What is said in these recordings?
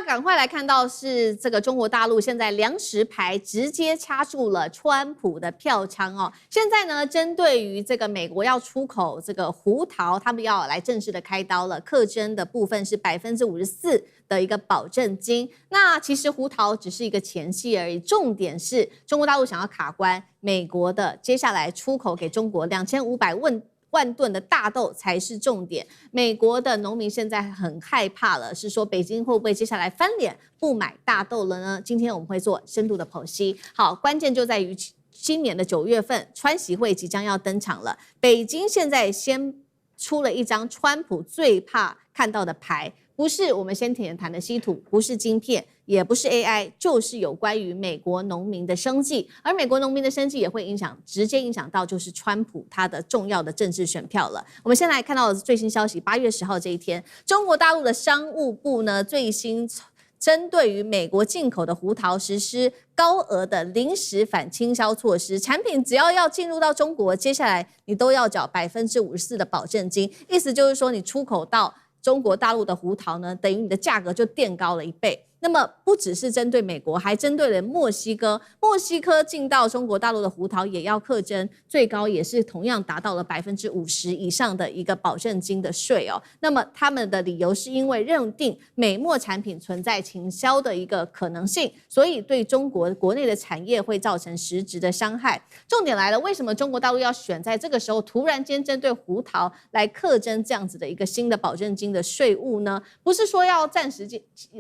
趕快來看到是這個中國大陸現在糧食牌直接掐住了川普的票倉哦。現在呢，針對於這個美國要出口這個胡桃，他們要來正式的開刀了，課徵的部分是54%的一個保證金。那其實胡桃只是一個前戲而已，重點是中國大陸想要卡關美國的接下來出口給中國2500萬噸的大豆才是重點。美國的農民現在很害怕了，是說北京會不會接下來翻臉不買大豆了呢？今天我們會做深度的剖析。好，關鍵就在於今年的9月份，川習會即將要登場了。北京現在先出了一張川普最怕看到的牌，不是我們先前談的稀土，不是晶片，也不是 AI， 就是有關於美國農民的生計，而美國農民的生計也會直接影響到就是川普他的重要的政治選票了。我們先來看到的最新消息，8月10號這一天，中國大陸的商務部呢最新針對於美國進口的胡桃實施高額的臨時反傾銷措施，產品只要進入到中國，接下來你都要繳54%的保證金，意思就是說你出口到中國大陸的胡桃呢，等於你的價格就墊高了1倍。那麼不只是針對美國，還針對了墨西哥。墨西哥進到中國大陸的胡桃也要課徵，最高也是同樣達到了50%以上的一個保證金的稅哦。那麼他們的理由是因為認定美墨產品存在傾銷的一個可能性，所以對中國國內的產業會造成實質的傷害。重點來了，為什麼中國大陸要選在這個時候突然間針對胡桃來課徵這樣子的一個新的保證金的稅務呢？不是說要暫時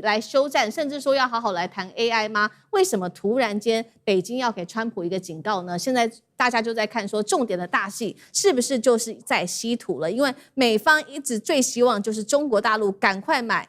來休戰，甚至說要好好來談 AI 嗎？為什麼突然間北京要給川普一個警告呢？現在大家就在看說，重點的大戲是不是就是在稀土了？因為美方一直最希望就是中國大陸趕快買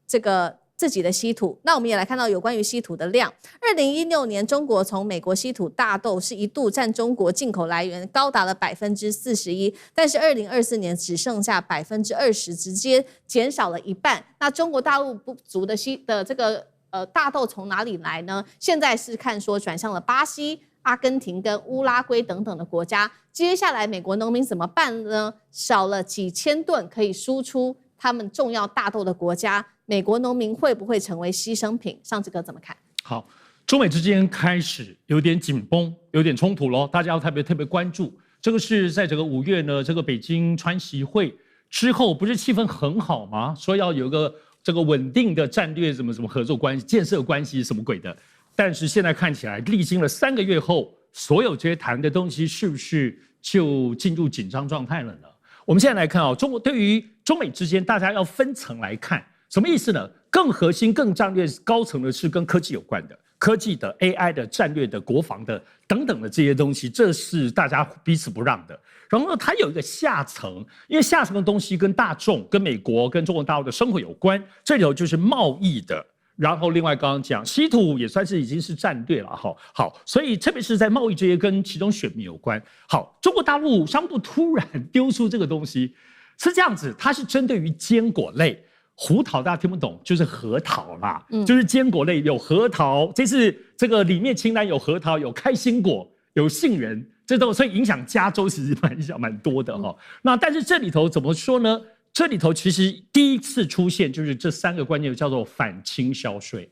這個自己的稀土。那我們也來看到有關於稀土的量。2016年，中國從美國稀土大豆是一度佔中國進口來源高達了41%，但是2024年只剩下20%，直接減少了一半。那中国大陸不足的這個大豆從哪裡來呢？現在是看說轉向了巴西、阿根廷跟烏拉圭等等的國家。接下來美國農民怎麼辦呢？少了幾千噸可以輸出他們重要大豆的國家，美國農民會不會成為犧牲品？上志哥怎麼看？好，中美之間開始有點緊繃，有點衝突咯，大家要特別關注。這個是在這個5月呢，這個北京川習會之後，不是氣氛很好嗎？說要有一個這個穩定的戰略什麼合作關係、建設關係什麼鬼的，但是現在看起來，歷經了3個月後，所有這些談的東西是不是就進入緊張狀態了呢？我們現在來看中國對於中美之間，大家要分層來看，什麼意思呢？更核心、更戰略、高層的是跟科技有關的，科技的、AI 的、戰略的、國防的等等的這些東西，這是大家彼此不讓的。然後它有一個下層，因為下層的東西跟大眾、跟美國、跟中國大陸的生活有關，這裡頭就是貿易的。然後另外剛剛講稀土也算是已經是戰略了哈。好，所以特別是在貿易這些跟其中選民有關。好，中國大陸商務部突然丟出這個東西，是這樣子，它是針對於堅果類。胡桃大家聽不懂，就是核桃啦，就是堅果類有核桃，這次這個裡面清單有核桃、有開心果、有杏仁，這都所以影響加州其實影響蠻多的哈。那但是這裡頭怎麼說呢？這裡頭其實第一次出現就是這3個關鍵叫做反傾銷稅。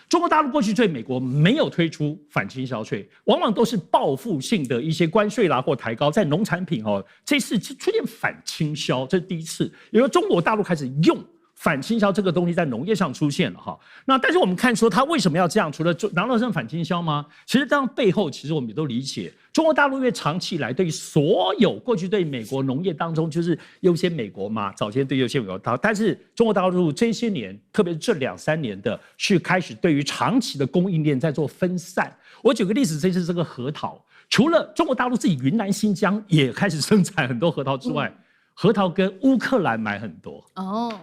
中國大陸過去對美國沒有推出反傾銷稅，往往都是報復性的一些關稅啦或抬高，在農產品這次出現反傾銷，這是第一次，因為中國大陸開始用反傾銷這個東西在農業上出現了哈，那但是我們看說他為什麼要這樣？除了難道是反傾銷嗎？其實這樣背後，其實我們也都理解，中國大陸因為長期以來對於所有過去對美國農業當中就是優先美國嘛，早先對優先美國，但是中國大陸這些年，特別是這2-3年的，是開始對於長期的供應鏈在做分散。我舉個例子，這次這個核桃，除了中國大陸自己雲南、新疆也開始生產很多核桃之外，核桃跟烏克蘭買很多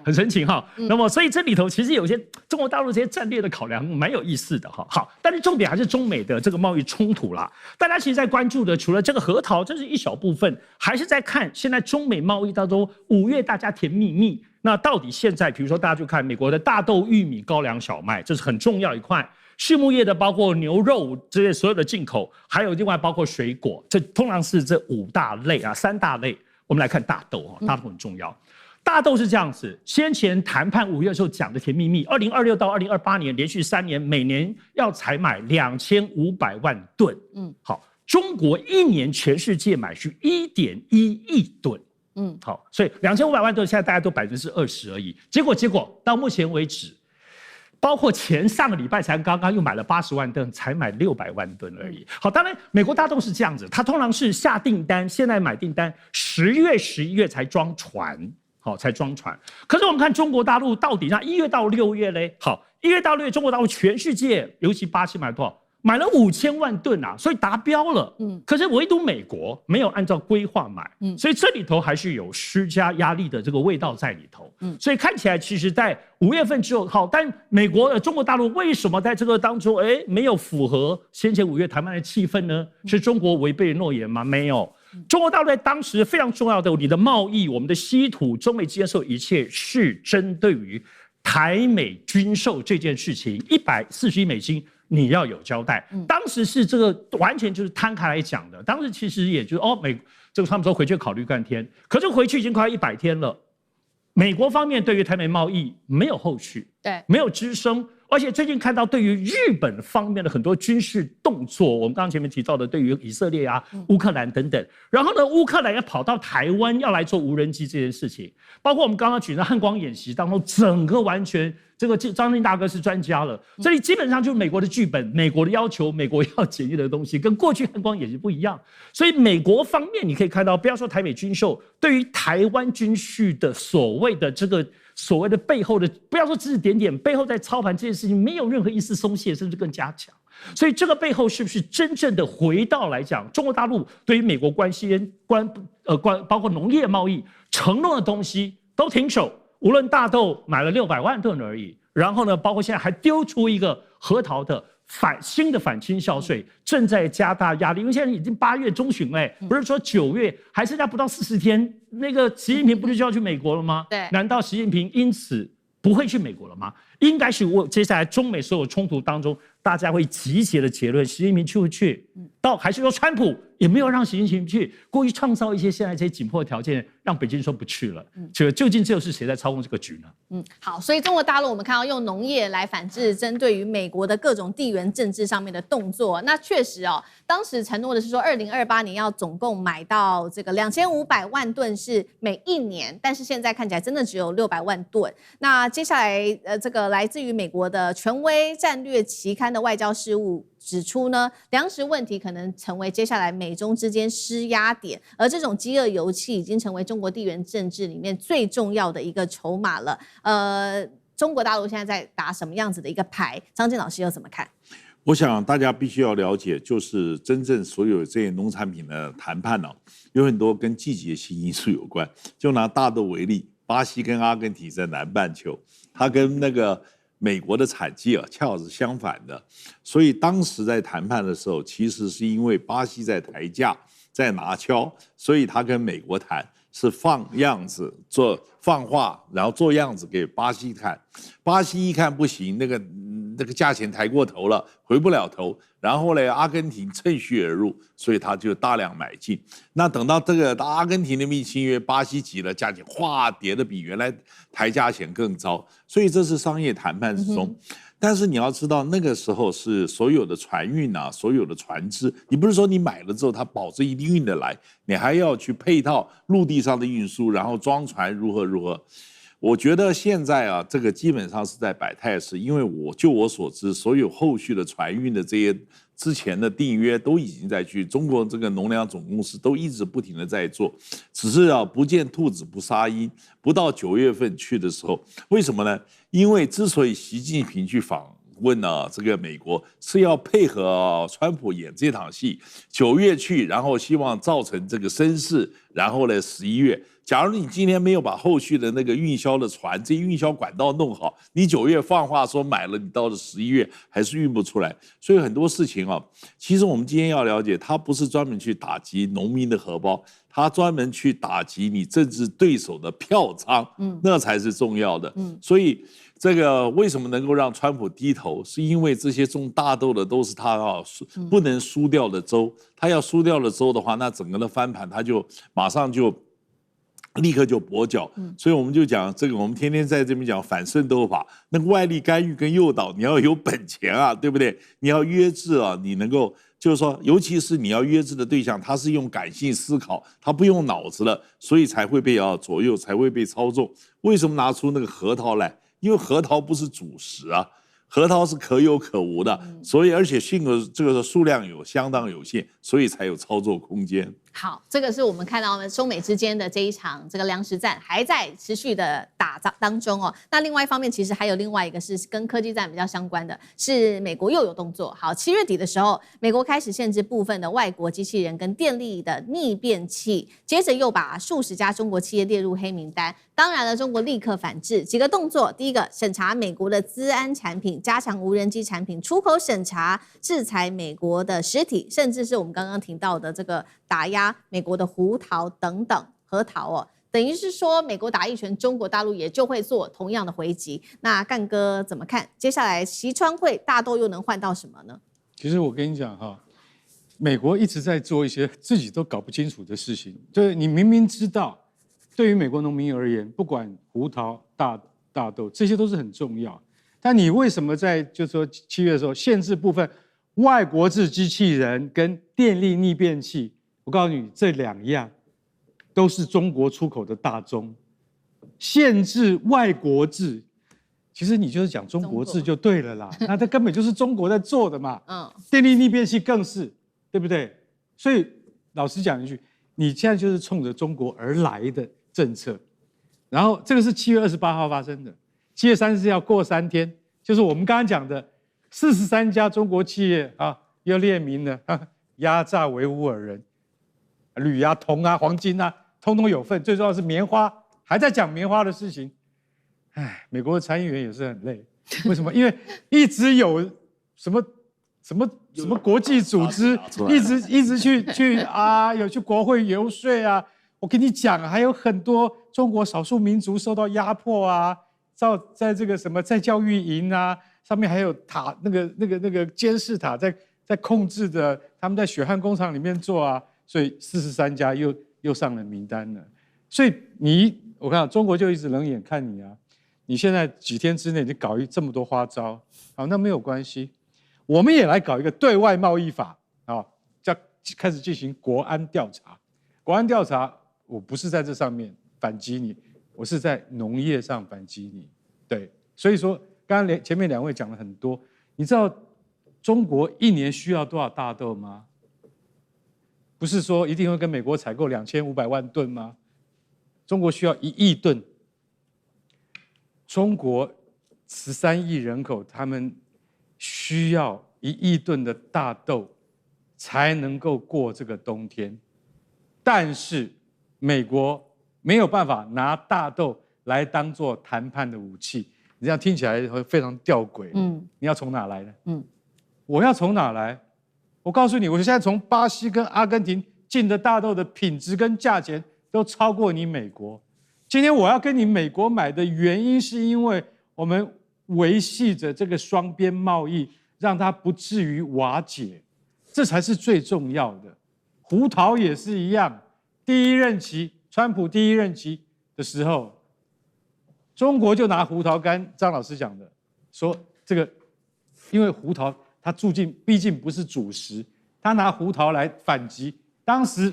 很神奇哈。那麼所以這裡頭其實有些中國大陸這些戰略的考量蠻有意思的哈。好，但是重點還是中美的這個貿易衝突啦。大家其實在關注的除了這個核桃，這是一小部分，還是在看現在中美貿易當中5月大家甜蜜蜜。那到底現在比如說大家就看美國的大豆、玉米、高粱、小麥，這是很重要一塊。畜牧業的包括牛肉這些所有的進口，還有另外包括水果，這通常是這5大類啊，3大類。我們來看大豆，大豆很重要。大豆是這樣子，先前談判5月的時候講的甜蜜蜜，2026到2028年連續3年，每年要採買2500萬噸。好，中國一年全世界買需1.1億噸。好，所以2500萬噸現在大概都20%而已。結果到目前為止，包括上個禮拜才剛剛又買了80萬噸，才買600萬噸而已。好，當然美國大豆是這樣子，它通常是下訂單，現在買訂單，10月、11月才裝船。好，才裝船。可是我們看中國大陸到底那1月到6月嘞？好，1月到6月，中國大陸全世界，尤其巴西買了多少？買了5000萬噸啊，所以達標了。可是唯獨美國沒有按照規劃買，所以這裡頭還是有施加壓力的這個味道在裡頭。所以看起來，其實在5月份之後，好，但美國中國大陸為什麼在這個當中，沒有符合先前5月談判的氣氛呢？是中國違背諾言嗎？沒有。中國大陸在當時非常重要的，你的貿易、我們的稀土、中美之間所有一切是針對於台美軍售這件事情，140億美金你要有交代。當時是這個完全就是攤開來講的，當時其實也就是這個他們說回去考慮半天，可是回去已經快100天了。美國方面對於台美貿易沒有後續，對，沒有吱聲。而且最近看到對於日本方面的很多軍事動作，我們剛剛前面提到的對於以色列啊、烏克蘭等等，然後呢，烏克蘭要跑到台灣要來做無人機這件事情，包括我們剛剛舉的漢光演習當中，整個完全這個張進大哥是專家了，所以基本上就是美國的劇本、美國的要求、美國要檢驗的東西，跟過去漢光演習不一樣。所以美國方面你可以看到，不要說台美軍售，對於台灣軍事的所謂的這個。所謂的背後的，不要說指指點點，背後在操盤這件事情沒有任何一絲鬆懈，甚至更加強。所以這個背後是不是真正的回到來講，中國大陸對於美國關係包括農業貿易承諾的東西都停手，無論大豆買了600萬噸而已，然後呢，包括現在還丟出一個核桃的。新的反傾銷稅正在加大壓力，因為現在已經8月中旬嘞，不是說9月，還剩下不到40天，那個習近平不是就要去美國了嗎？對，難道習近平因此不會去美國了嗎？應該是接下來中美所有衝突當中，大家會集結的結論，習近平去不去？還是說川普也沒有讓習近平去，故意創造一些現在這些緊迫的條件，讓北京說不去了。究竟這又是誰在操控這個局呢？好，所以中國大陸我們看到用農業來反制針對於美國的各種地緣政治上面的動作，那確實當時承諾的是說2028年要總共買到這個2500萬噸是每1年，但是現在看起來真的只有600萬噸。那接下來這個來自於美國的權威戰略期刊的外交事務指出呢，糧食問題可能成為接下來美中之間施壓點，而這種飢餓遊戲已經成為中國地緣政治裡面最重要的一個籌碼了。中國大陸現在在打什麼樣子的一個牌？張建老師又怎麼看？我想大家必須要了解，就是真正所有這些農產品的談判有很多跟季節性因素有關。就拿大豆為例，巴西跟阿根廷在南半球，它跟那個美國的產季恰好是相反的，所以當時在談判的時候，其實是因為巴西在抬價、在拿敲，所以他跟美國談是放樣子放話，然後做樣子給巴西看。巴西一看不行，那個價錢抬過頭了，回不了頭。然後呢，阿根廷趁虛而入，所以他就大量買進。那等到這個阿根廷的密契約，巴西急了，價錢嘩跌得比原來抬價錢更糟。所以這是商業談判之中。但是你要知道，那個時候是所有的船運所有的船只，你不是說你買了之後，它保證一定運得來，你還要去配套陸地上的運輸，然後裝船如何。我覺得現在這個基本上是在擺態勢，因為就我所知，所有後續的船運的這些之前的訂約都已經在去，中國這個農糧總公司都一直不停的在做，只是不見兔子不撒鷹，不到9月份去的時候，為什麼呢？因為之所以習近平去訪問這個美國，是要配合川普演這場戲，9月去，然後希望造成這個聲勢，然後呢11月。假如你今天沒有把後續的那個運銷的船、這些運銷管道弄好，你9月放話說買了，你到了11月還是運不出來。所以很多事情其實我們今天要了解，它不是專門去打擊農民的荷包，它專門去打擊你政治對手的票倉，那才是重要的。所以這個為什麼能夠讓川普低頭，是因為這些種大豆的都是他不能輸掉的州，他要輸掉了州的話，那整個的翻盤他就馬上就立刻就跛腳，所以我們就講這個，我們天天在這邊講反滲透法，那個外力干預跟誘導，你要有本錢啊，對不對？你要約制啊，你能夠就是說，尤其是你要約制的對象，他是用感性思考，他不用腦子了，所以才會被左右，才會被操縱。為什麼拿出那個核桃來？因為核桃不是主食啊。核桃是可有可無的，所以而且這個數量相當有限，所以才有操作空間。好，這個是我們看到中美之間的這一場這個糧食戰還在持續的打當中哦。那另外一方面，其實還有另外一個是跟科技戰比較相關的，是美國又有動作。好，7月底的時候，美國開始限制部分的外國機器人跟電力的逆變器，接着又把數十家中國企業列入黑名單。當然了，中國立刻反制，幾個動作：第一個，審查美國的資安產品，加強無人機產品出口審查，制裁美國的實體，甚至是我們剛剛提到的這個打壓美國的胡桃等等核桃哦，等於是說美國打一拳，中國大陸也就會做同樣的回擊。那幹哥怎麼看？接下來習川會大豆又能換到什麼呢？其實我跟你講哈，美國一直在做一些自己都搞不清楚的事情。就是你明明知道，對於美國農民而言，不管胡桃、大豆這些都是很重要，但你為什麼在就是說7月的時候限制部分外國制機器人跟電力逆變器？我告訴你，這2樣都是中國出口的大宗，限制外國制，其實你就是講中國制就對了啦。那它根本就是中國在做的嘛。電力逆變器更是，對不對？所以老實講一句，你現在就是衝着中國而來的政策。然後這個是7月28號發生的，7月30日要過3天，就是我們剛剛講的43家中國企業啊，又列明了壓榨維吾爾人。鋁啊、銅啊、黃金啊，通通有份。最重要的是棉花，還在講棉花的事情。哎，美國的參議員也是很累。為什麼？因為一直有什麼國際組織，一直去啊，有去國會游說啊。我跟你講，還有很多中國少數民族受到壓迫啊，在这個什麼在教育營啊，上面還有塔那個監視塔在控制的，他們在血汗工廠裡面做啊。所以43家又上了名單了，所以我看中國就一直冷眼看你啊！你現在幾天之內你搞這麼多花招，好，那沒有關係，我們也來搞一個對外貿易法啊，叫開始進行國安調查。國安調查，我不是在這上面反擊你，我是在農業上反擊你。對，所以說剛剛前面2位講了很多，你知道中國1年需要多少大豆嗎？不是說一定會跟美國採購2500萬噸嗎？中國需要1億噸。中國13億人口，他們需要1億噸的大豆才能夠過這個冬天。但是美國沒有辦法拿大豆來當做談判的武器，你這樣聽起來會非常弔詭。你要從哪來呢？我要從哪來？我告訴你，我現在從巴西跟阿根廷進的大豆的品質跟價錢都超過你美國。今天我要跟你美國買的原因，是因為我們維繫着這個雙邊貿易，讓它不至於瓦解，這才是最重要的。胡桃也是一樣，川普第一任期的時候，中國就拿胡桃乾，張老師講的，說這個因為胡桃。他畢竟不是主食，他拿胡桃來反擊，當時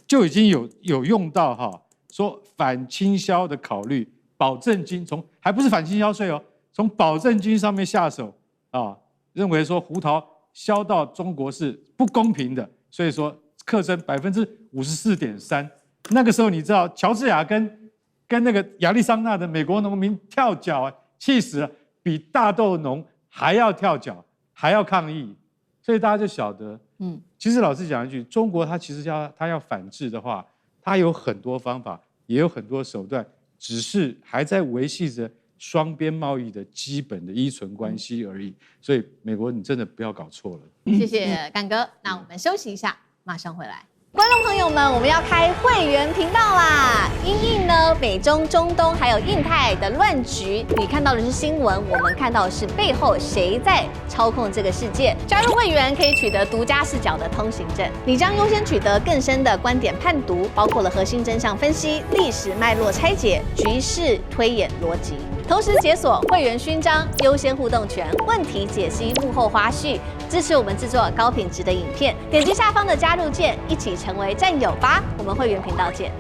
就已經有用到說反傾銷的考慮，保證金還不是反傾銷稅哦，從保證金上面下手啊，認為說胡桃銷到中國是不公平的，所以說課徵54.3%。那個時候你知道喬治亞跟那個亞利桑那的美國農民跳腳啊，氣死了，比大豆農還要跳腳。還要抗議，所以大家就曉得，其實老實講一句，中國它其實它要反制的話，它有很多方法，也有很多手段，只是還在維繫着雙邊貿易的基本的依存關係而已。所以美國，你真的不要搞錯了。謝謝幹哥，那我們休息一下，馬上回來。觀眾朋友們，我們要開會員頻道啦！因應呢美中、中東還有印太的亂局，你看到的是新聞，我們看到的是背後誰在操控這個世界。加入會員可以取得獨家視角的通行證，你將優先取得更深的觀點判讀，包括了核心真相分析、歷史脈絡拆解、局勢推演邏輯。同時解鎖會員勳章、優先互動權、問題解析、幕後花絮，支持我們制作高品質的影片。點擊下方的加入鍵，一起成為戰友吧！我們會員頻道見。